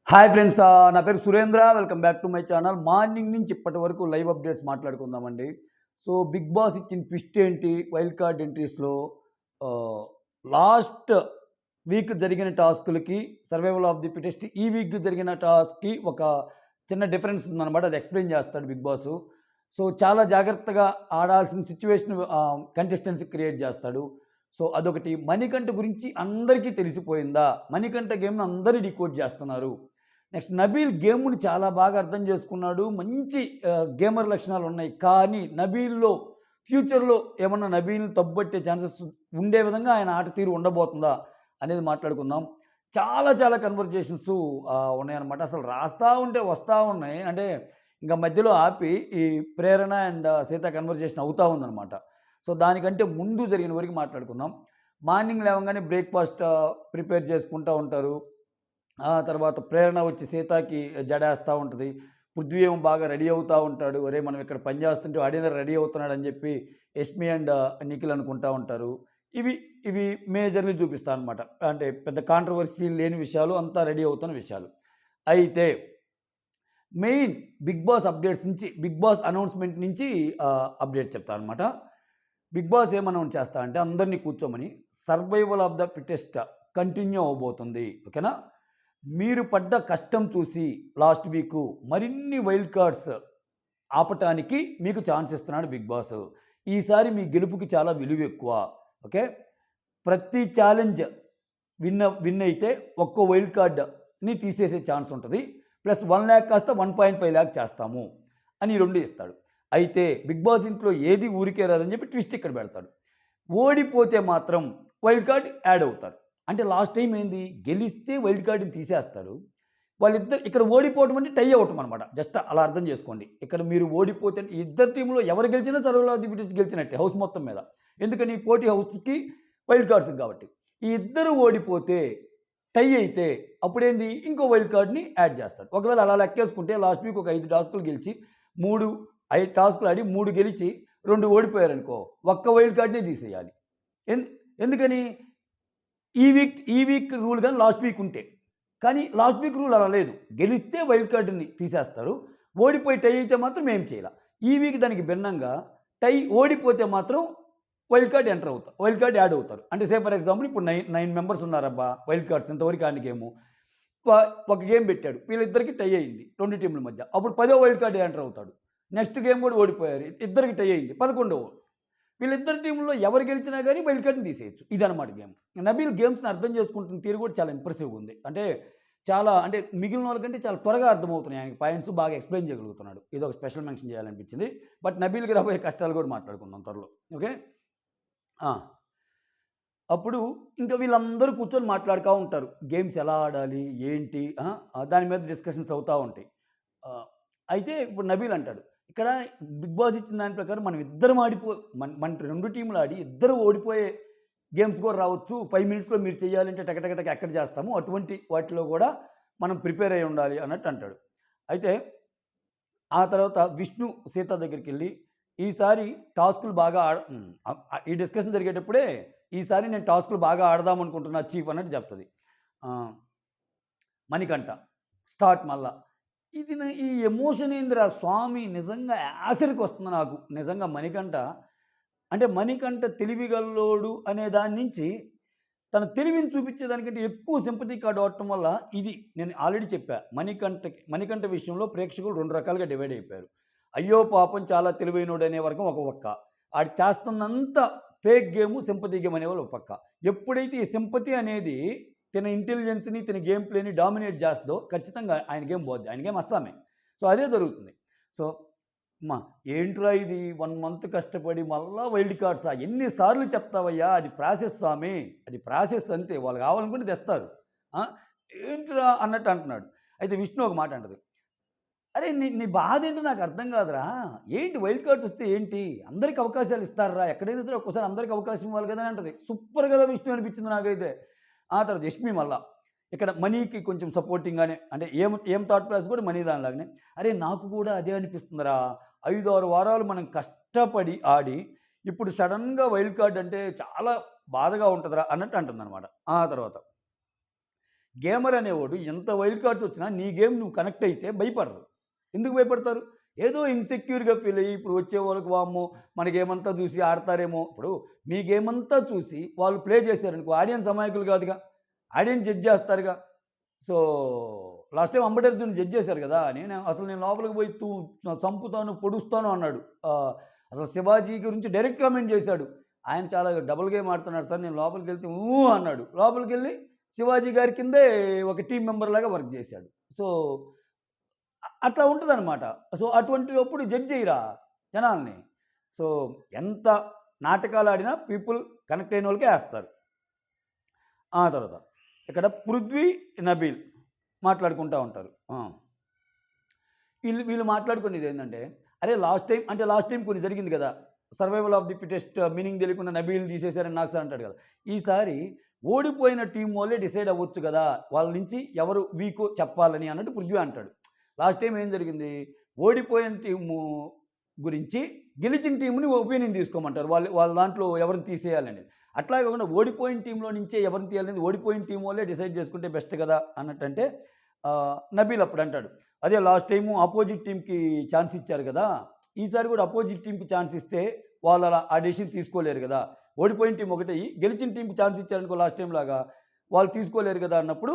Hi friends, నా పేరు Surendra. Welcome back to my channel. Morning నుంచి ఇప్పటి వరకు లైవ్ అప్డేట్స్ మాట్లాడుకుందామండి. సో, బిగ్ బాస్ ఇచ్చిన ట్విస్ట్ ఏంటి? వైల్డ్ కార్డ్ ఎంట్రీస్‌లో ఆహ్, లాస్ట్ వీక్ జరిగిన టాస్క్‌లకి, సర్వైవల్ ఆఫ్ ది ఫిటెస్ట్ ఈ వీక్ జరిగిన టాస్క్‌కి ఒక చిన్న డిఫరెన్స్ ఉందనమాట. అది ఎక్స్‌ప్లెయిన్ చేస్తాడు బిగ్ బాసు. సో, చాలా జాగ్రత్తగా ఆడాల్సిన సిట్యుయేషన్ కంటెస్టెంట్స్‌కి క్రియేట్ చేస్తాడు. సో, అదొకటి. మణికంఠ గురించి అందరికీ తెలిసిపోయిందా? మణికంఠ గేమ్‌ని అందరూ డీకోడ్ చేస్తున్నారు. నెక్స్ట్ నబీల్ గేమ్‌ని చాలా బాగా అర్థం చేసుకున్నాడు. మంచి గేమర్ లక్షణాలున్నాయి. కానీ నబీల్‌లో ఫ్యూచర్‌లో ఏమన్నా నబీల్‌ని తప్పుపట్టే ఛాన్సెస్ ఉండే విధంగా ఆయన ఆట తీరు ఉండబోతుందా అనేది మాట్లాడుకుందాం. చాలా చాలా కన్వర్జేషన్స్ ఉన్నాయన్నమాట. అసలు రాస్తా ఉంటే వస్తా ఉన్నాయి. అంటే ఇంక మధ్యలో ఆపి ఈ ప్రేరణ అండ్ సీత కన్వర్జేషన్ అవుతా ఉందన్నమాట. సో, దానికంటే ముందు జరిగిన వరకు మాట్లాడుకుందాం. మార్నింగ్ లేవంగానే బ్రేక్‌ఫాస్ట్ ప్రిపేర్ చేసుకుంటా ఉంటారు. ఆ తర్వాత ప్రేరణ వచ్చి సీతకి జడేస్తా ఉంటది. పృథ్వీ ఏమో బాగా రెడీ అవుతా ఉంటాడు. ఒరేయ్! మనం ఇక్కడ పని చేస్తుంటే వాడేందిరా రెడీ అవుతున్నాడని చెప్పి యష్మి అండ్ నిఖిల్ అనుకుంటా ఉంటారు. ఇవి ఇవి మేజర్‌లీ చూపిస్తా అనమాట. అంటే పెద్ద కాంట్రోవర్సీ లేని విషయాలు, అంతా రెడీ అవుతున్న విషయాలు. అయితే మెయిన్ బిగ్ బాస్ అప్డేట్స్ నుంచి, బిగ్ బాస్ అనౌన్స్‌మెంట్ నుంచి అప్డేట్ చెప్తాననమాట. బిగ్ బాస్ ఏం అనౌన్స్ చేస్తా అంటే అందరిని కూర్చోమని, survival of the fittest continue అవ్వబోతుంది. ఓకేనా? మీరు పడ్డ కష్టం చూసి లాస్ట్ వీకు మరిన్ని వైల్డ్ కార్డ్స్ ఆపటానికి మీకు ఛాన్స్ ఇస్తున్నాడు బిగ్ బాస్. ఈసారి మీ గెలుపుకి చాలా విలువ ఎక్కువ. ఓకే. ప్రతి ఛాలెంజ్ విన్ అయితే ఒక్కో వైల్డ్ కార్డ్‌ని తీసేసే ఛాన్స్ ఉంటది. ప్లస్ 1,00,000 కాస్త 1.5 చేస్తాము అని ఈ 2 ఇస్తాడు. అయితే బిగ్ బాస్ ఇంట్లో ఏది ఊరికే రాదని చెప్పి ట్విస్ట్ ఇక్కడ పెడతాడు. ఓడిపోతే మాత్రం వైల్డ్ కార్డ్ యాడ్ అవుతారు. అంటే లాస్ట్ టైమ్ ఏంది? గెలిస్తే వైల్డ్ కార్డ్‌ని తీసేస్తారు. వాళ్ళిద్దరు ఇక్కడ ఓడిపోవడం అంటే టై అవ్వటం అనమాట. జస్ట్ అలా అర్థం చేసుకోండి. ఇక్కడ మీరు ఓడిపోతే ఇద్దరు టీమ్‌లో ఎవరు గెలిచినా సర్వైవల్ ఆఫ్ ది ఫిటెస్ట్ గెలిచినట్టే హౌస్ మొత్తం మీద. ఎందుకని? పోటీ హౌస్‌కి వైల్డ్ కార్డ్స్‌కి కాబట్టి. ఈ ఇద్దరు ఓడిపోతే టై అయితే అప్పుడేంది? ఇంకో వైల్డ్ కార్డ్‌ని యాడ్ చేస్తాడు. ఒకవేళ అలా లెక్కేసుకుంటే లాస్ట్ వీక్ ఒక 5 టాస్కులు గెలిచి 3 5 టాస్కులు ఆడి 3 గెలిచి 2 ఓడిపోయారనుకో, ఒక్క వైల్డ్ కార్డ్‌నే తీసేయాలి. ఎందు ఎందుకని? ఈ వీక్ రూల్ గాని లాస్ట్ వీక్ ఉంటే. కానీ లాస్ట్ వీక్ రూల్ అలా లేదు. గెలిస్తే వైల్డ్ కార్డ్‌ని తీసేస్తారు. ఓడిపోయి టై అయితే మాత్రం ఏం చేయలా. ఈ వీక్ దానికి భిన్నంగా టై ఓడిపోతే మాత్రం వైల్డ్ కార్డ్ యాడ్ అవుతారు. అంటే ఫర్ ఎగ్జాంపుల్ ఇప్పుడు 9 మెంబర్స్ ఉన్నారబ్బా! వైల్డ్ కార్డ్స్ ఇంతవరకు ఆడిన గేము. వ ఒక గేమ్ పెట్టాడు. వీళ్ళిద్దరికీ టై అయింది 2 టీమ్‌ల మధ్య. అప్పుడు 10వ వైల్డ్ కార్డ్ ఎంటర్ అవుతాడు. నెక్స్ట్ గేమ్ కూడా ఓడిపోయారు. ఇద్దరికి టై అయింది. 11వ వీళ్ళిద్దరి టీముల్లో ఎవరు గెలిచినా గానీ వైల్డ్ కార్డ్‌ని తీసేయొచ్చు. ఇదనమాట గేమ్. నబీల్ గేమ్స్‌ని అర్థం చేసుకుంటున్న తీరు కూడా చాలా ఇంప్రెసివ్‌గా ఉంది. అంటే చాలా అంటే మిగిలినోళ్ళ కంటే చాలా త్వరగా అర్థమవుతున్నాయి ఆయనకి పాయింట్స్ బాగా ఎక్స్‌ప్లెయిన్ చేయగలుగుతున్నాడు. ఇదొక స్పెషల్ మెన్షన్ చేయాలనిపించింది. బట్ నబీల్‌కి రాబోయే కష్టాలు కూడా మాట్లాడుకుందాం త్వరలో. ఓకే. ఆ! అప్పుడు ఇంక వీళ్ళందరూ కూర్చొని మాట్లాడుతా ఉంటారు. గేమ్స్ ఎలా ఆడాలి? ఏంటి? దాని మీద డిస్కషన్స్ అవుతా ఉంటాయి. ఆహ్, అయితే ఇప్పుడు నబీల్ అంటాడు. ఇక్కడ బిగ్ బాస్ ఇచ్చిన దాని ప్రకారం మనం ఇద్దరం ఆడిపో మన 2 టీములు ఆడి ఇద్దరు ఓడిపోయే గేమ్స్ కూడా రావచ్చు. 5 మినిట్స్‌లో మీరు చేయాలంటే టక టక టక ఎక్కడ చేస్తాము. అటువంటి వాటిలో కూడా మనం ప్రిపేర్ అయ్యి ఉండాలి అన్నట్టు అంటాడు. అయితే ఆ తర్వాత విష్ణు సీత దగ్గరికెళ్ళి ఈసారి టాస్కులు బాగా ఈ డిస్కషన్ జరిగేటప్పుడే ఈసారి నేను టాస్కులు బాగా ఆడదాం అనుకుంటున్నా చీఫ్ అన్నట్టు చెప్తది. ఆహ్, మణికంఠ స్టార్ట్ మళ్ళా. ఈ ఎమోషన్ ఏందిరా స్వామి నిజంగా ఆఖరికొస్తుంది నాకు. నిజంగా మణికంఠ అంటే మణికంఠ తెలివిగల్లోడు అనే దాని నుంచి తన తెలివిని చూపించేదానికంటే ఎక్కువ సింపతి కార్డ్ వాడటం వల్ల ఇది నేను ఆల్రెడీ చెప్పా. మణికంఠ విషయంలో ప్రేక్షకులు 2 రకాలుగా డివైడ్ అయిపోయారు. అయ్యో పాపం చాలా తెలివైనోడు అనే వర్గం ఒక పక్క. ఆడు చేస్తున్నంత ఫేక్ గేము, సింపతి గేమ్ అనేవాళ్ళు ఒక పక్క. ఎప్పుడైతే ఈ సింపతి అనేది తన ఇంటెలిజెన్స్‌ని, తన గేమ్ ప్లేని డామినేట్ చేస్తదో ఖచ్చితంగా ఆయన గేమ్ పోద్ది. ఆయన గేమ్ అస్సామే. సో, అదే జరుగుతుంది. సో, అమ్మా! ఏంట్రా ఇది 1 మంత్ కష్టపడి మళ్ళా వైల్డ్ కార్డ్సా? ఎన్ని సార్లు చెప్తావయ్యా? అది ప్రాసెస్ స్వామి. అది ప్రాసెస్ అంతే. వాళ్ళు కావాలనుకుంటే తెస్తారు. ఆ! ఏంట్రా అన్నట్టు అంటున్నాడు. అయితే విష్ణు ఒక మాట అంటది. అరే! నీ నీ బాధేంటో నాకు అర్థం కాదురా! ఏంటి వైల్డ్ కార్డ్స్ వస్తే ఏంటి? అందరికి అవకాశాలు ఇస్తార్రా! ఎక్కడైనా సరే ఒక్కోసారి అందరికి అవకాశం ఇవ్వాలి కదా! అని అంటది. సూపర్ కదా విష్ణు అనిపించింది నాకైతే. ఆ తర్వాత యష్మి మళ్ళా. ఇక్కడ మనీకి కొంచెం సపోర్టింగ్‌గానే అంటే ఏం థాట్ ప్రాసెస్ కూడా మనీ దానిలాగానే. అరే! నాకు కూడా అదే అనిపిస్తుందిరా! 5, 6 వారాలు మనం కష్టపడి ఆడి, ఇప్పుడు సడెన్‌గా వైల్డ్ కార్డ్ అంటే చాలా బాధగా ఉంటదిరా అన్నట్టు అంటుందనమాట. ఆ తర్వాత గేమర్ అనేవాడు ఎంత వైల్డ్ కార్డ్స్ వచ్చినా నీ గేమ్ నువ్వు కనెక్ట్ అయితే భయపడరు. ఎందుకు భయపడతారు? ఏదో ఇన్‌సెక్యూర్‌గా ఫీల్ అయ్యి ఇప్పుడు వచ్చే వాళ్ళకి వామ్మో! మన గేమ్ అంతా చూసి ఆడతారేమో ఇప్పుడు మీ గేమ్ అంతా చూసి వాళ్ళు ప్లే చేశారనుకో ఆడియన్స్ అమాయకులు కాదుగా. ఆడియన్స్ జడ్జ్ చేస్తారుగా. So, last time Ambati Arjun judge చేశారు కదా! నేను లోపలికి పోయి చంపుతాను, పొడుస్తాను అన్నాడు. అసలు శివాజీ గురించి డైరెక్ట్ కామెంట్ చేశాడు. ఆయన చాలా డబుల్ గేమ్ ఆడుతున్నాడు సార్. నేను లోపలికెళ్తే అన్నాడు. లోపలికెళ్ళి శివాజీ గారి కిందే ఒక టీమ్ మెంబర్ లాగా వర్క్ చేశాడు. సో, అట్లా ఉంటదనమాట. సో, అటువంటివప్పుడు జడ్జ్ చేయరా జనాల్ని. సో, ఎంత నాటకాలాడినా పీపుల్ కనెక్ట్ అయినోళ్ళకే ఏస్తారు. ఆ తర్వాత ఇక్కడ పృథ్వీ, నబీల్ మాట్లాడుకుంటా ఉంటారు. వీళ్ళు మాట్లాడుకునేదేంటంటే, అరే లాస్ట్ టైమ్ కొన్ని జరిగింది కదా! Survival of the fittest meaning తెలియకుండా నబీల్‌ని తీసేశారని నాకు సార్ అంటాడు కదా! ఈసారి ఓడిపోయిన టీమ్ వాళ్ళే డిసైడ్ అవ్వచ్చు కదా! వాళ్ళ నుంచి ఎవరు వీకో చెప్పాలని అన్నట్టు పృథ్వీ అంటాడు. లాస్ట్ టైం ఏం జరిగింది? ఓడిపోయిన టీము గురించి గెలిచిన టీమ్‌ని ఒపీనియన్ తీసుకోమంటారు. వాళ్ళ దాంట్లో ఎవరిని తీసేయాలనేది. అట్లా కాకుండా ఓడిపోయిన టీమ్‌లో నుంచే ఎవరిని తీయాలనేది ఓడిపోయిన టీమ్ వాళ్ళే డిసైడ్ చేసుకుంటే బెస్ట్ కదా! అన్నట్టంటే నబీల్ అప్పుడు అంటాడు. అదే లాస్ట్ టైము అపోజిట్ టీమ్‌కి ఛాన్స్ ఇచ్చారు కదా! ఈసారి కూడా అపోజిట్ టీమ్‌కి ఛాన్స్ ఇస్తే వాళ్ళు అలా ఆ డెసిషన్ తీసుకోలేరు కదా! ఓడిపోయిన టీమ్ ఒకటయ్యి గెలిచిన టీమ్‌కి ఛాన్స్ ఇచ్చారనుకో లాస్ట్ టైమ్ లాగా వాళ్ళు తీసుకోలేరు కదా! అన్నప్పుడు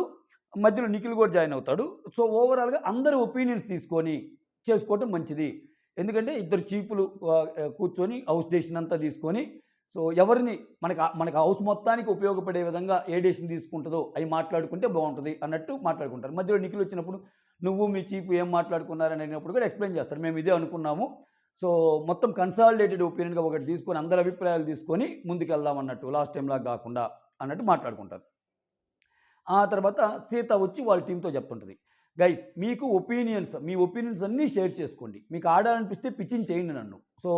మధ్యలో నిఖిల్ కూడా జాయిన్ అవుతాడు. సో, ఓవరాల్‌గా అందరి ఒపీనియన్స్ తీసుకొని చేసుకోవటం మంచిది. ఎందుకంటే ఇద్దరు చీఫ్‌లు కూర్చొని హౌస్ డెసిషన్ అంతా తీసుకొని సో, ఎవరిని మనకు హౌస్ మొత్తానికి ఉపయోగపడే విధంగా ఏ డెసిషన్ తీసుకుంటుందో అవి మాట్లాడుకుంటే బావుంటది అన్నట్టు మాట్లాడుకుంటారు. మధ్యలో నిఖిల్ వచ్చినప్పుడు నువ్వు మీ చీఫ్ ఏం మాట్లాడుకున్నారని అడిగినప్పుడు కూడా ఎక్స్‌ప్లెయిన్ చేస్తారు. మేము ఇదే అనుకున్నాము. సో, మొత్తం కన్సాలిడేటెడ్ ఒపీనియన్‌గా ఒకటి తీసుకొని అందరి అభిప్రాయాలు తీసుకొని ముందుకెళ్దాం అన్నట్టు లాస్ట్ టైమ్‌లాగా కాకుండా అన్నట్టు మాట్లాడుకుంటారు. ఆ తర్వాత సీత వచ్చి వాళ్ళ టీమ్‌తో చెప్తుంటది. గైస్ మీకు మీ ఒపీనియన్స్ అన్నీ షేర్ చేసుకోండి. మీకు ఆడాలనిపిస్తే పిచ్చింగ్ చేయండి నన్ను. సో,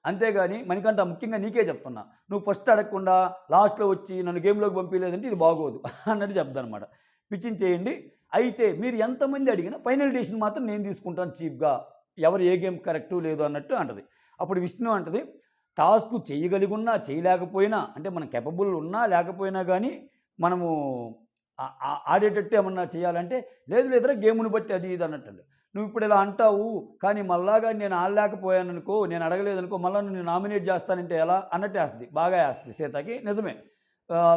అంతేగాని మణికంఠ ముఖ్యంగా నీకే చెప్తున్నా. నువ్వు ఫస్ట్ అడగకుండా లాస్ట్‌లో వచ్చి నన్ను గేమ్‌లోకి పంపియలేదంటే ఇది బాగోదు అన్నట్టు చెప్దనమాట. పిచ్చింగ్ చేయండి. అయితే మీరు ఎంతమంది అడిగినా ఫైనల్ డెసిషన్ మాత్రం నేను తీసుకుంటాను చీఫ్‌గా. ఎవరు ఏ గేమ్ కరెక్టు లేదు అన్నట్టు అంటది. అప్పుడు విష్ణు అంటది టాస్క్ చేయగలిగున్నా, చేయలేకపోయినా అంటే మన కేపబుల్ ఉన్నా లేకపోయినా గానీ మనము ఆడేటట్టు ఏమన్నా చేయాలంటే, లేదు లేదురా గేముని బట్టి అది ఇది అన్నట్టండి. నువ్వు ఇప్పుడు ఇలా అంటావు, కానీ మళ్ళాగా నేను ఆడలేకపోయాననుకో, నేను అడగలేదనుకో, మళ్ళా నిన్ను నామినేట్ చేస్తానంటే ఎలా అన్నట్టు ఏస్తది. బాగా ఏస్తది సీతకి. నిజమే.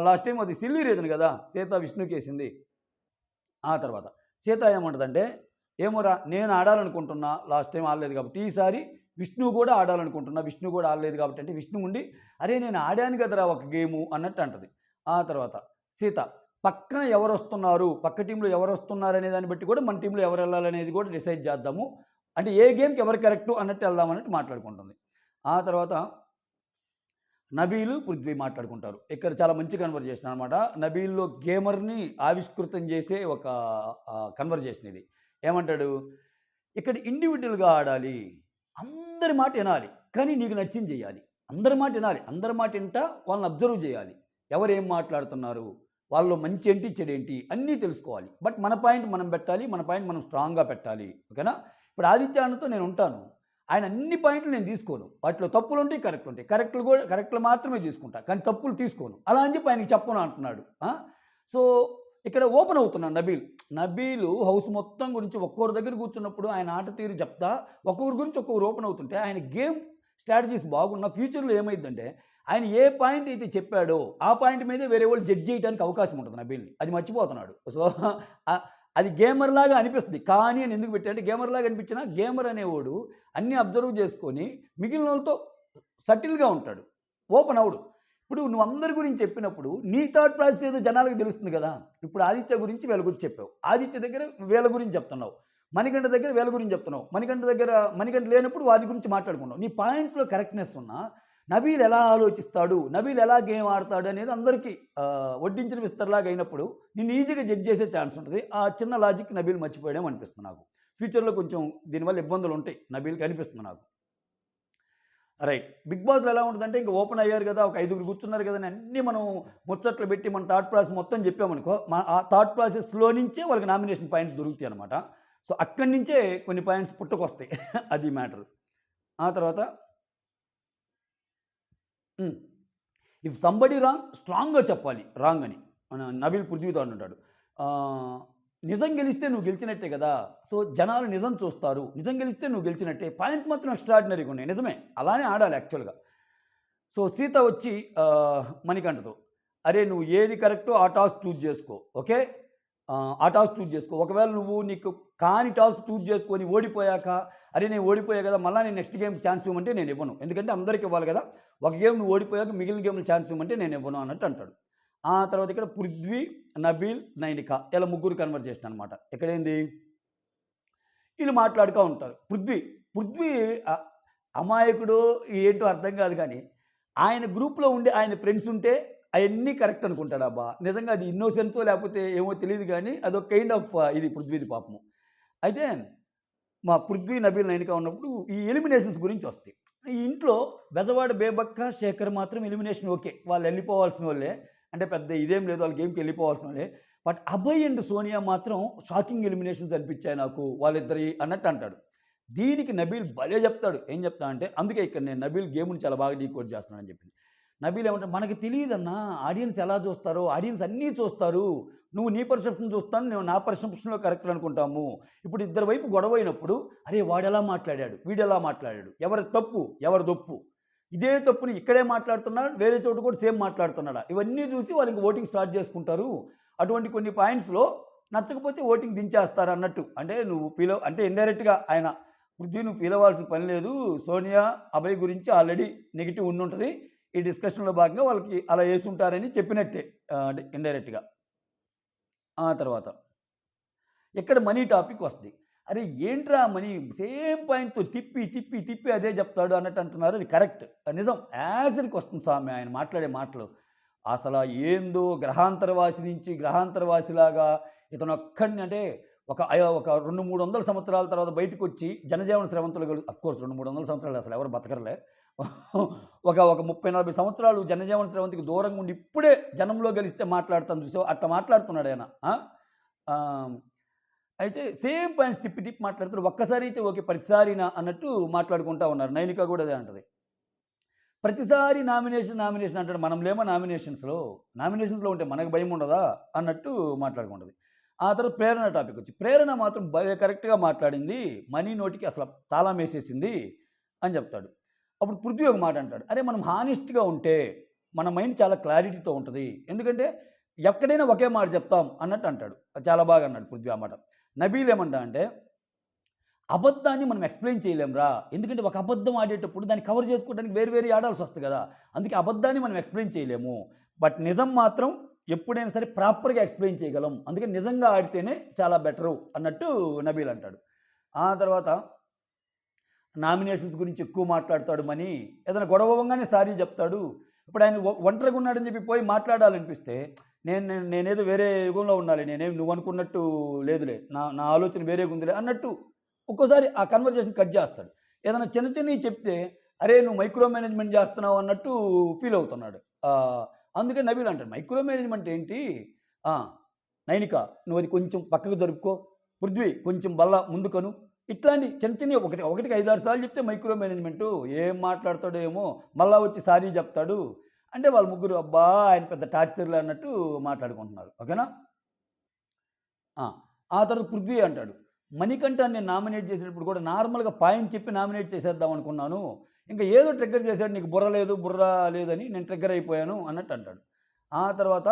లాస్ట్ టైమ్ అది సిల్లీ రీజన్ కదా! సీత విష్ణుకేసింది. ఆ తర్వాత సీత ఏమంటదంటే, ఏమోరా నేను ఆడాలనుకుంటున్నా. లాస్ట్ టైమ్ ఆడలేదు కాబట్టి. ఈసారి విష్ణు కూడా ఆడాలనుకుంటున్నా. విష్ణు కూడా ఆడలేదు కాబట్టి అంటే విష్ణు ఉండి, అరే నేను ఆడాను కదరా ఒక గేము అన్నట్టు అంటది. ఆ తర్వాత సీత పక్కన ఎవరొస్తున్నారు, పక్క టీమ్‌లో ఎవరొస్తున్నారనే దాన్ని బట్టి కూడా మన టీమ్‌లో ఎవరెళ్ళాలనేది కూడా డిసైడ్ చేద్దాము. అంటే ఏ గేమ్‌కి ఎవరు కరెక్టు అన్నట్టు ఎళ్దాం అన్నట్టు మాట్లాడుకుంటుంది. ఆ తర్వాత నబీలు, పృథ్వీ మాట్లాడుకుంటారు. ఇక్కడ చాలా మంచి కన్వర్జేషన్ అనమాట. నబీల్‌లో గేమర్‌ని ఆవిష్కృతం చేసే ఒక కన్వర్జేషన్ ఇది. ఏమంటాడు? ఇక్కడ ఇండివిడ్యువల్‌గా ఆడాలి. అందరి మాట ఇనాలి. కానీ నీకు నచ్చింది జేయాలి. అందరి మాట ఇనాలి. అందరి మాట ఇంటా వాళ్ళని అబ్జర్వ్ జేయాలి. ఎవరేం మాట్లాడుతున్నారు? వాళ్ళలో మంచేంటి, చెడేంటి అన్నీ తెలుసుకోవాలి. బట్ మన పాయింట్ మనం పెట్టాలి. మన పాయింట్ మనం స్ట్రాంగ్‌గా పెట్టాలి. ఓకేనా? ఇప్పుడు ఆదిత్య అన్నతో నేనుంటాను. ఆయన అన్ని పాయింట్లు నేను తీసుకోను. వాటిలో తప్పులుంటాయి, కరెక్టులుంటాయి. కరెక్టులు మాత్రమే తీసుకుంటా. కానీ తప్పులు తీసుకోను. అలా అని చెప్పి ఆయనకి చెప్పను అంటున్నాడు. సో, ఇక్కడ ఓపెన్ అవుతున్నాడు నబీల్. నబీలు హౌస్ మొత్తం గురించి ఒక్కొక్కరి దగ్గర కూర్చున్నప్పుడు ఆయన ఆట తీరు చెప్తా, ఒక్కొక్కరి గురించి ఒక్కొక్కరు ఓపెన్ అవుతుంటే ఆయన గేమ్ స్ట్రాటజీస్ బాగున్న ఫ్యూచర్‌లో ఏమైద్దంటే ఆయన ఏ పాయింట్ అయితే చెప్పాడో, ఆ పాయింట్ మీదే వేరే వాళ్ళు జడ్జ్ చేయడానికి అవకాశం ఉంటుంది నబీల్‌ని. అది మర్చిపోతున్నాడు. సో, అది గేమర్‌లాగా అనిపిస్తుంది. కానీ అని ఎందుకు పెట్టాడంటే గేమర్‌లాగా అనిపించినా గేమర్ అనేవాడు అన్నీ అబ్జర్వ్ చేసుకొని మిగిలినోళ్ళతో సటిల్‌గా ఉంటాడు. ఓపెన్ అవ్వడు. ఇప్పుడు నువ్వు అందరి గురించి చెప్పినప్పుడు నీ థాట్ ప్రాసెస్ ఏదో జనాలకు తెలుస్తుంది కదా! ఇప్పుడు ఆదిత్య గురించి వీళ్ళ గురించి చెప్పావు. ఆదిత్య దగ్గర వీళ్ళ గురించి చెప్తున్నావు. మణికంఠ దగ్గర వీళ్ళ గురించి చెప్తున్నావు. మణికంఠ లేనప్పుడు వారి గురించి మాట్లాడుకున్నావు. నీ పాయింట్స్‌లో కరెక్ట్‌నెస్ ఉన్నా నబీల్ ఎలా ఆలోచిస్తాడు? నబీల్ ఎలా గేమ్ ఆడతాడు? అనేది అందరికీ వడ్డించిన విస్తరలాగా అయినప్పుడు నిన్ను ఈజీగా జడ్జ్ చేసే ఛాన్స్ ఉంటది. ఆ చిన్న లాజిక్ నబీల్ మర్చిపోయాడేమో అనిపిస్తుంది నాకు. ఫ్యూచర్‌లో కొంచెం దీనివల్ల ఇబ్బందులుంటాయి నబీల్‌కి అనిపిస్తుంది నాకు. రైట్. 'బిగ్ బాస్‌లో' ఎలా ఉంటదంటే ఇంక ఓపెన్ అయ్యారు గదా! ఒక ఐదుగురు కూర్చున్నారు గదా! అని అన్నీ మనం ముచ్చట్లు పెట్టి మన థాట్ ప్రాసెస్ మొత్తం చెప్పామనుకో, ఆ థాట్ ప్రాసెస్‌లో నుంచే వాళ్ళకి నామినేషన్ పాయింట్స్ దొరుకుతాయనమాట. సో, అక్కడి నుంచే కొన్ని పాయింట్స్ పుట్టుకొస్తాయి. అది మ్యాటర్. ఆ తర్వాత హ్మ్. ఇఫ్ సంబడీ రాంగ్ స్ట్రాంగ్‌గా చెప్పాలి రాంగ్ అని. నబీల్ పృథ్వీతో అంటుంటాడు. నిజం గెలిస్తే నువ్వు గెలిచినట్టే కదా! సో, జనాలు నిజం చూస్తారు. నిజం గెలిస్తే నువ్వు గెలిచినట్టే. పాయింట్స్ మాత్రం ఎక్స్‌ట్రార్డినరీగా ఉన్నాయి. నిజమే. అలానే ఆడాలి యాక్చువల్‌గా. సో, సీత వచ్చి మణికంఠతో, "అరే! నువ్వు ఏది కరెక్టో ఆ టాస్క్ చూజ్ చేసుకో. ఓకే? ఆ టాస్క్ చూజ్ చేసుకో. ఒకవేళ నువ్వు నీకు కాని టాస్క్ చూజ్ చేసుకొని ఓడిపోయాక, అరే! నేను ఓడిపోయా కదా! మళ్ళా నేను నెక్స్ట్ గేమ్‌కి ఛాన్స్ ఇవ్వమంటే నేనివ్వను. ఎందుకంటే అందరికి ఇవ్వాలి కదా! ఒక గేమ్ నువ్వు ఓడిపోయాక మిగిలిన గేమ్‌లో ఛాన్స్ ఇవ్వమంటే నేనివ్వను" అన్నట్టు అంటాడు. ఆ తర్వాత ఇక్కడ పృథ్వీ, నబీల్, నైనిక ఇలా ముగ్గురు కన్వర్జేషన్ అనమాట. ఇక్కడేంది ఈళ్ళు మాట్లాడుతా ఉంటారు. పృథ్వీ అమాయకుడో ఏంటో అర్థం కాదు కానీ, ఆయన గ్రూప్‌లో ఉండే ఆయన ఫ్రెండ్స్ ఉంటే అయన్నీ కరెక్ట్ అనుకుంటాడబ్బా! నిజంగా అది ఇన్నోసెన్సో లేకపోతే ఏమో తెలీదు గానీ అదొక కైండ్ ఆఫ్ ఇది పృథ్వీది పాపము. అయితే మా పృథ్వీ, నబీల్, నైనిక ఉన్నప్పుడు ఈ ఎలిమినేషన్స్ గురించొస్తాయి. ఈ ఇంట్లో బెజవాడ బేబక్క, శేఖర్ మాత్రం ఎలిమినేషన్ ఓకే. వాళ్ళెళ్ళిపోవాల్సినోళ్ళే. అంటే పెద్ద ఇదేం లేదు. వాళ్ళ గేమ్‌కి వెళ్ళిపోవాల్సినోళ్ళే. బట్ అభయ్ అండ్ సోనియా మాత్రం షాకింగ్ ఎలిమినేషన్స్ అనిపించాయి నాకు వాళ్ళిద్దరియి అన్నట్టు అంటాడు. దీనికి నబీల్ భలే చెప్తాడు. ఏం చెప్తాడంటే అందుకే ఇక్కడ నేను నబీల్ గేమ్‌ని చాలా బాగా డీకోడ్ చేస్తున్నానని చెప్పింది. నబీల్ ఏమంటాడు, "మనకి తెలీదన్నా ఆడియన్స్ ఎలా చూస్తారో, ఆడియన్స్ అన్నీ చూస్తారు. నువ్వు నీ పర్సెప్షన్ చూస్తాను. నేను నా పర్సెప్షన్‌లో కరెక్ట్ అనుకుంటాము. ఇప్పుడు ఇద్దరి వైపు గొడవ అయినప్పుడు, అరే వాడెలా మాట్లాడాడు, వీడెలా మాట్లాడాడు, ఎవరి తప్పు, ఎవరిదొప్పు, ఇదే తప్పుని ఇక్కడే మాట్లాడుతున్నాడు, వేరే చోట కూడా సేమ్ మాట్లాడుతున్నాడా, ఇవన్నీ చూసి వాళ్ళు ఇంక ఓటింగ్ స్టార్ట్ చేసుకుంటారు. అటువంటి కొన్ని పాయింట్స్‌లో నచ్చకపోతే ఓటింగ్ దించేస్తారు" అన్నట్టు. అంటే నువ్వు అంటే ఇండైరెక్ట్‌గా ఆయన పృథ్వీ నువ్వు ఫీల్ అవ్వాల్సిన పని లేదు. సోనియా, అభయ్ గురించి ఆల్రెడీ నెగెటివ్ ఉండుంటది. ఈ డిస్కషన్‌లో భాగంగా వాళ్ళకి అలా యేసుంటారని చెప్పినట్టే అంటే ఇండైరెక్ట్‌గా. ఆ తర్వాత ఇక్కడ మనీ టాపిక్ వస్తది. అరే ఏంట్రా మనీ సేమ్ పాయింట్‌తో తిప్పి అదే చెప్తాడు అన్నట్టు అంటున్నారు. అది కరెక్ట్. నిజం. యాజ్ ఇట్‌కి వస్తుంది స్వామి ఆయన మాట్లాడే మాటలు. అసల ఏందో గ్రహాంతరవాసి నుంచి గ్రహాంతరవాసిలాగా ఇతనొక్కడిని అంటే ఒక 200, 300 సంవత్సరాల తర్వాత బయటకొచ్చి జనజీవన స్రవంతులు అఫ్‌కోర్స్ 200, 300 సంవత్సరాలు అసలు ఎవరు బతకరులే. ఒక 30, 40 సంవత్సరాలు జనజీవన స్రవంతికి దూరంగా ఉండి ఇప్పుడే జనంలో గలిస్తే మాట్లాడతాను చూసావా? అట్లా మాట్లాడుతున్నాడు ఆయన. ఆహ్, అయితే సేమ్ పాయింట్స్ తిప్పి మాట్లాడుతాడు. ఒక్కసారి అయితే ఓకే. ప్రతిసారినా అన్నట్టు మాట్లాడుకుంటా ఉన్నారు. నైనిక కూడా అదే అంటది. ప్రతిసారి నామినేషన్ అంటాడు. మనం లేమా నామినేషన్స్‌లో ఉంటే మనకు భయం ఉండదా? అన్నట్టు మాట్లాడుకుంటది. ఆ తర్వాత ప్రేరణ టాపిక్ వచ్చి, ప్రేరణ మాత్రం భలే కరెక్ట్‌గా మాట్లాడింది. మనీ నోటికి అసలు తాళం వేసేసింది అని చెప్తాడు. అప్పుడు పృథ్వీ ఒక మాట అంటాడు. అరే మనం హానెస్ట్‌గా ఉంటే మన మైండ్ చాలా క్లారిటీతో ఉంటది. ఎందుకంటే ఎక్కడైనా ఒకే మాట చెప్తాం అన్నట్టు అంటాడు. చాలా బాగా అన్నాడు పృథ్వీ ఆ మాట. నబీల్ ఏమంటా అంటే అబద్ధాన్ని మనం ఎక్స్‌ప్లెయిన్ చేయలేంరా. ఎందుకంటే ఒక అబద్ధం ఆడేటప్పుడు దాన్ని కవర్ చేసుకోవడానికి వేరు ఆడాల్సొస్తది గదా! అందుకే అబద్ధాన్ని మనం ఎక్స్‌ప్లెయిన్ చేయలేము. బట్ నిజం మాత్రం ఎప్పుడైనా సరే ప్రాపర్‌గా ఎక్స్‌ప్లెయిన్ చేయగలం. అందుకే నిజంగా ఆడితేనే చాలా బెటరు అన్నట్టు నబీల్ అంటాడు. ఆ తర్వాత నామినేషన్స్ గురించి ఎక్కువ మాట్లాడతాడు మనీ. ఏదైనా గొడవ అవ్వంగానే సారీ చెప్తాడు. ఇప్పుడు ఆయన ఒంటరిగా ఉన్నాడని చెప్పి పోయి మాట్లాడాలనిపిస్తే నేనేదో వేరే యుగంలో ఉండాలి. నువ్వనుకున్నట్టు లేదులే. నా నా ఆలోచన వేరేగుందిలే అన్నట్టు ఒక్కోసారి ఆ కన్వర్జేషన్ కట్ చేస్తాడు. ఏదైనా చిన్నవి చెప్తే, అరే! నువ్వు మైక్రో మేనేజ్‌మెంట్ చేస్తున్నావు అన్నట్టు ఫీల్ అవుతున్నాడు. అందుకే నబీల్ అంటాడు, మైక్రో మేనేజ్‌మెంట్ ఏంటి? ఆ! నైనిక నువ్వది కొంచెం పక్కకు జరుపుకో. పృథ్వీ కొంచెం బల్ల ముందుకను. ఇట్లాంటి చిన్నవి ఒకటికి 5, 6 సార్లు చెప్తే మైక్రో మేనేజ్‌మెంటు ఏం మాట్లాడతాడో ఏమో! మళ్ళా వచ్చి సారీ చెప్తాడు. అంటే వాళ్ళు ముగ్గురు అబ్బా! ఆయన పెద్ద టార్చర్‌లే అన్నట్టు మాట్లాడుకుంటున్నారు. ఓకేనా? ఆ! ఆ తర్వాత పృథ్వీ అంటాడు, మణికంఠని నేను నామినేట్ చేసేటప్పుడు కూడా నార్మల్‌గా పాయింట్ చెప్పి నామినేట్ చేసేద్దాం అనుకున్నాను. ఇంక ఏదో ట్రిగ్గర్ చేసాడు. నీకు బుర్ర లేదని నేను ట్రిగ్గర్ అయిపోయాను అన్నట్టు అంటాడు. ఆ తర్వాత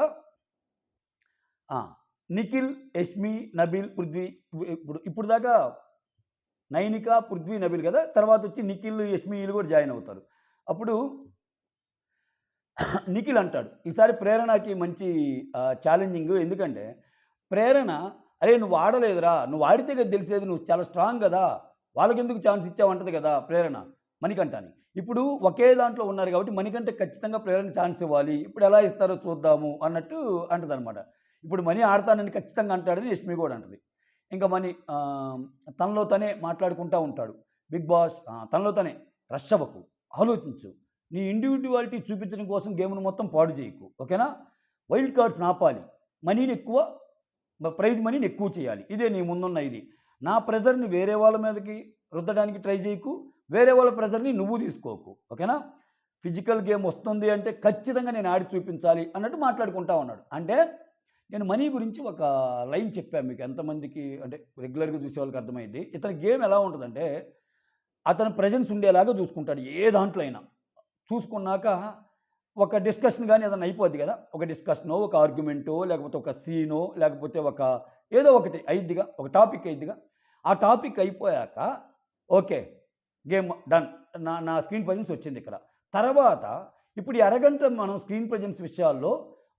ఆ! నిఖిల్, యష్మి, నబీల్, పృథ్వీ ఇప్పుడు దాకా నైనిక, పృథ్వీ, నబీల్ కదా! తర్వాతొచ్చి నిఖిల్, యష్మి ఈళ్ళు కూడా జాయిన్ అవుతారు. అప్పుడు నిఖిల్ అంటాడు, ఈసారి ప్రేరణకి మంచి ఛాలెంజింగ్. ఎందుకంటే ప్రేరణ, "అరేయ్! నువ్వు ఆడలేదురా! నువ్వు ఆడితే కదా తెలిసేది. నువ్వు చాలా స్ట్రాంగ్ గదా! వాళ్ళకెందుకు ఛాన్స్ ఇచ్చావు" అంటది కదా ప్రేరణ మణికంఠని. ఇప్పుడు ఒకే దాంట్లో ఉన్నారు కాబట్టి మణికంఠకి ఖచ్చితంగా ప్రేరణ ఛాన్స్ ఇవ్వాలి. ఇప్పుడు ఎలా ఇస్తారో చూద్దాము అన్నట్టు అంటదనమాట. ఇప్పుడు మణి ఆడతానని ఖచ్చితంగా అంటాడని యష్మి కూడా అంటది. ఇంకా మణి తనలో తనే మాట్లాడుకుంటా ఉంటాడు. బిగ్ బాస్ తనలో తనే రష్ అవ్వకు, ఆలోచించు. నీ ఇండివిడ్యువాలిటీ చూపించడం కోసం గేమ్‌ను మొత్తం పాడు చేయకు. ఓకేనా? వైల్డ్ కార్డ్స్‌ని ఆపాలి. మనీని ఎక్కువ ప్రైజ్ మనీని ఎక్కువ చేయాలి. ఇదే నీ ముందున్న ఇది. నా ప్రెజర్‌ని వేరే వాళ్ళ మీదకి రుద్దడానికి ట్రై చేయకు. వేరే వాళ్ళ ప్రెజర్‌ని నువ్వు తీసుకోకు. ఓకేనా? ఫిజికల్ గేమ్ వస్తుంది అంటే ఖచ్చితంగా నేను ఆడి చూపించాలి అన్నట్టు మాట్లాడుకుంటా ఉన్నాడు. అంటే నేను మనీ గురించి ఒక లైన్ చెప్పాను మీకు ఎంతమందికి అంటే రెగ్యులర్గా చూసే వాళ్ళకి అర్థమైంది. ఇతని గేమ్ ఎలా ఉంటుందంటే అతను ప్రెజెన్స్ ఉండేలాగా చూసుకుంటాడు ఏ దాంట్లో అయినా. చూసుకున్నాక ఒక డిస్కషన్ గాని ఏదైనా అయిపోద్ది కదా! ఒక డిస్కషనో, ఒక ఆర్గ్యుమెంటో, లేకపోతే ఒక సీనో, లేకపోతే ఒక ఏదో ఒకటి అయిద్దిగా. ఒక టాపిక్ అయిద్దిగా. ఆ టాపిక్ అయిపోయాక ఓకే. Game done. నా నా స్క్రీన్ ప్రెజెన్స్ వచ్చిందిక్కడ. తర్వాత ఇప్పుడు ఈ అరగంట మనం స్క్రీన్ ప్రెజెన్స్ విషయాల్లో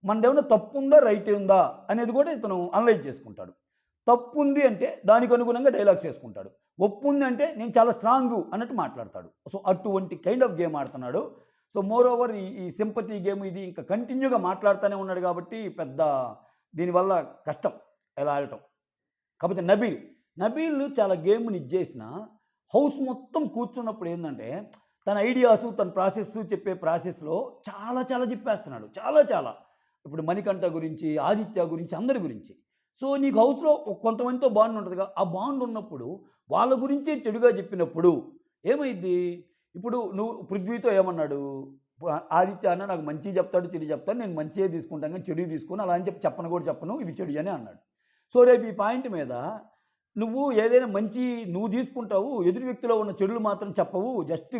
మనదేమన్నా తప్పుందా, రైట్ ఉందా అనేది కూడా ఇతను అనలైజ్ చేసుకుంటాడు. తప్పుంది అంటే దానికి అనుగుణంగా డైలాగ్స్ చేసుకుంటాడు. ఒప్పుంది అంటే నేను చాలా స్ట్రాంగు అన్నట్టు మాట్లాడతాడు. సో, అటువంటి కైండ్ ఆఫ్ గేమ్ ఆడుతున్నాడు. సో, మోర్ ఓవర్ ఈ సింపతి గేమ్ ఇది ఇంకా కంటిన్యూగా మాట్లాడుతూనే ఉన్నాడు కాబట్టి పెద్ద దీనివల్ల కష్టం ఇలా ఆడటం. కాకపోతే నబీల్ చాలా గేమ్‌ని ఇది చేసినా హౌస్ మొత్తం కూర్చున్నప్పుడు ఏందంటే తన ఐడియాసు, తన ప్రాసెస్ చెప్పే ప్రాసెస్‌లో చాలా చాలా చెప్పేస్తున్నాడు. చాలా చాలా. ఇప్పుడు మణికంఠ గురించి, ఆదిత్య గురించి, అందరి గురించి. సో, నీకు హౌస్‌లో కొంతమందితో బాండ్ ఉంటదిగా. ఆ బాండ్ ఉన్నప్పుడు వాళ్ళ గురించే చెడుగా చెప్పినప్పుడు ఏమైద్ది? ఇప్పుడు నువ్వు పృథ్వీతో ఏమన్నాడు? ఆదిత్య అన్న నాకు మంచియి చెప్తాడు, చెడు చెప్తాడు. నేను మంచియే తీసుకుంటాను గానీ చెడుయి తీసుకోను. అలా అని చెప్పి చెప్పను కూడా చెప్పను. ఇవి చెడుయనే అన్నాడు. సో, రేపు ఈ పాయింట్ మీద నువ్వు ఏదైనా మంచి నువ్వు తీసుకుంటావు. ఎదురు వ్యక్తిలో ఉన్న చెడులు మాత్రం చెప్పవు. జస్ట్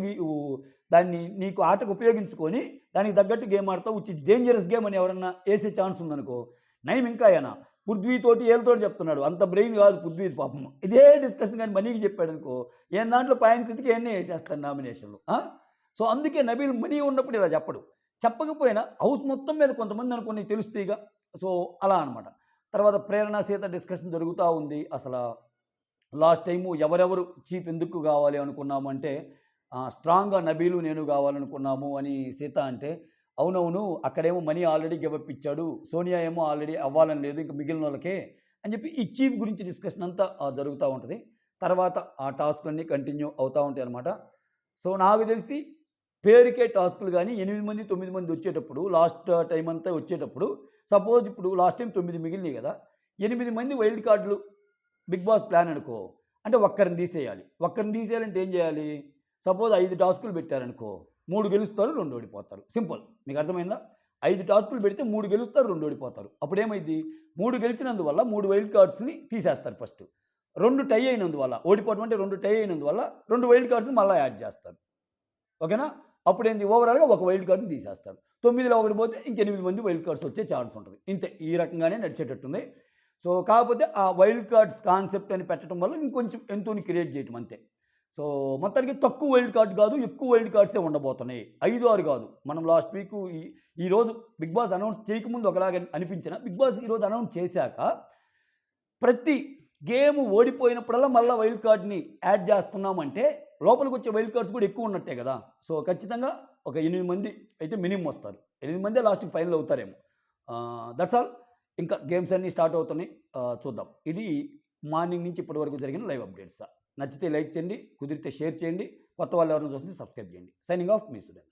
దాన్ని నీకు ఆటకు ఉపయోగించుకొని దానికి తగ్గట్టు గేమ్ ఆడతావు. విచ్ ఇస్ డేంజరస్ గేమ్ అని ఎవరన్నా ఏసే ఛాన్స్ ఉందనుకో, నయం ఇంకా ఏనా పృథ్వీతోటి ఏళ్ళతోటి చెప్తున్నాడు. అంత బ్రెయిన్ కాదు పృథ్వీది పాపం. ఇదే డిస్కషన్ కానీ మనీకి చెప్పాడనుకో, ఏం దాంట్లో పాయింట్స్ ఎతికి ఎన్నే ఏసేస్తాడు నామినేషన్‌లు. సో, అందుకే నబీల్ మనీ ఉన్నప్పుడు ఇలా చెప్పడు. చెప్పకపోయినా హౌస్ మొత్తం మీద కొంతమంది అనుకో తెలుస్తాయిగా. సో, అలా అనమాట. తర్వాత ప్రేరణ సీత డిస్కషన్ జరుగుతూ ఉంది. లాస్ట్ టైము ఎవరెవరు చీఫ్ ఎందుకు కావాలి అనుకున్నాము అంటే స్ట్రాంగ్‌గా నబీలు నేను కావాలనుకున్నాము అని సీత అంటే, అవునవును అక్కడేమో మనీ ఆల్రెడీ గివ్ అప్ ఇచ్చాడు. సోనియా ఏమో ఆల్రెడీ అవ్వాలని లేదు. ఇంక మిగిలినోళ్ళకే అని చెప్పి ఈ చీఫ్ గురించి డిస్కషన్ అంతా జరుగుతూ ఉంటది. తర్వాత ఆ టాస్క్‌లన్నీ కంటిన్యూ అవుతా ఉంటాయన్నమాట. సో, నాకు తెలిసి పేరుకే టాస్క్‌లు గానీ 8 మంది, 9 మంది వచ్చేటప్పుడు లాస్ట్ టైమ్ అంతా వచ్చేటప్పుడు సపోజ్ ఇప్పుడు లాస్ట్ టైమ్ 9 మిగిలినాయి గదా! 8 మంది వైల్డ్ కార్డ్‌లు బిగ్ బాస్ ప్లాన్ అనుకో. అంటే ఒక్కరిని తీసేయాలి. ఒక్కరిని తీసేయాలంటే ఏం చేయాలి? సపోజ్ 5 టాస్కులు పెట్టారనుకో. 3 గెలుస్తారు, 2 ఓడిపోతారు. సింపుల్. మీకు అర్థమైందా? 5 టాస్కులు పెడితే 3 గెలుస్తారు, 2 ఓడిపోతారు. అప్పుడేమైద్ది? 3 గెలిచినందువల్ల 3 వైల్డ్ కార్డ్స్‌ని తీసేస్తారు ఫస్ట్. 2 టై అయినందువల్ల ఓడిపోవడం అంటే 2 టై అయినందువల్ల 2 వైల్డ్ కార్డ్స్‌ని మళ్ళా యాడ్ చేస్తారు. ఓకేనా? అప్పుడేంది ఓవరాల్‌గా ఒక వైల్డ్ కార్డ్‌ని తీసేస్తారు. 9లో ఒకటి పోతే ఇంక 8 మంది వైల్డ్ కార్డ్స్ వచ్చే ఛాన్స్ ఉంటది. ఇంతే. ఈ రకంగానే నడిచేటట్టుంది. సో, కాకపోతే ఆ వైల్డ్ కార్డ్స్ కాన్సెప్ట్ అని పెట్టడం వల్ల ఇంకొంచెం ఎంతోని క్రియేట్ చేయటం అంతే. సో, మొత్తానికి తక్కువ వైల్డ్ కార్డ్ కాదు, ఎక్కువ వైల్డ్ కార్డ్సే ఉండబోతున్నాయి. 5, 6 కాదు. మనం లాస్ట్ వీకు ఈరోజు బిగ్ బాస్ అనౌన్స్ చేయకముందు ఒకలాగా అనిపించినా, బిగ్ బాస్ ఈరోజు అనౌన్స్ చేశాక ప్రతి గేమ్ ఓడిపోయినప్పుడల్లా మళ్ళా వైల్డ్ కార్డ్‌ని యాడ్ చేస్తున్నామంటే లోపలికొచ్చే వైల్డ్ కార్డ్స్ కూడా ఎక్కువ ఉన్నట్టే కదా! సో, ఖచ్చితంగా ఒక 8 మంది అయితే మినిమమ్ వస్తారు. 8 మందే లాస్ట్‌కి ఫైనల్ అవుతారేమో. That's all. ఇంకా గేమ్స్ అన్నీ స్టార్ట్ అవుతున్నాయి. చూద్దాం. ఇది మార్నింగ్ నుంచి ఇప్పటి వరకు జరిగిన లైవ్ అప్డేట్స్. నచ్చితే లైక్ చేయండి, కుదిరితే షేర్ చేయండి. కొత్త వాళ్ళు ఎవరైనా చూస్తే సబ్స్క్రైబ్ చేయండి. సైనింగ్ ఆఫ్ మీ సుధన్.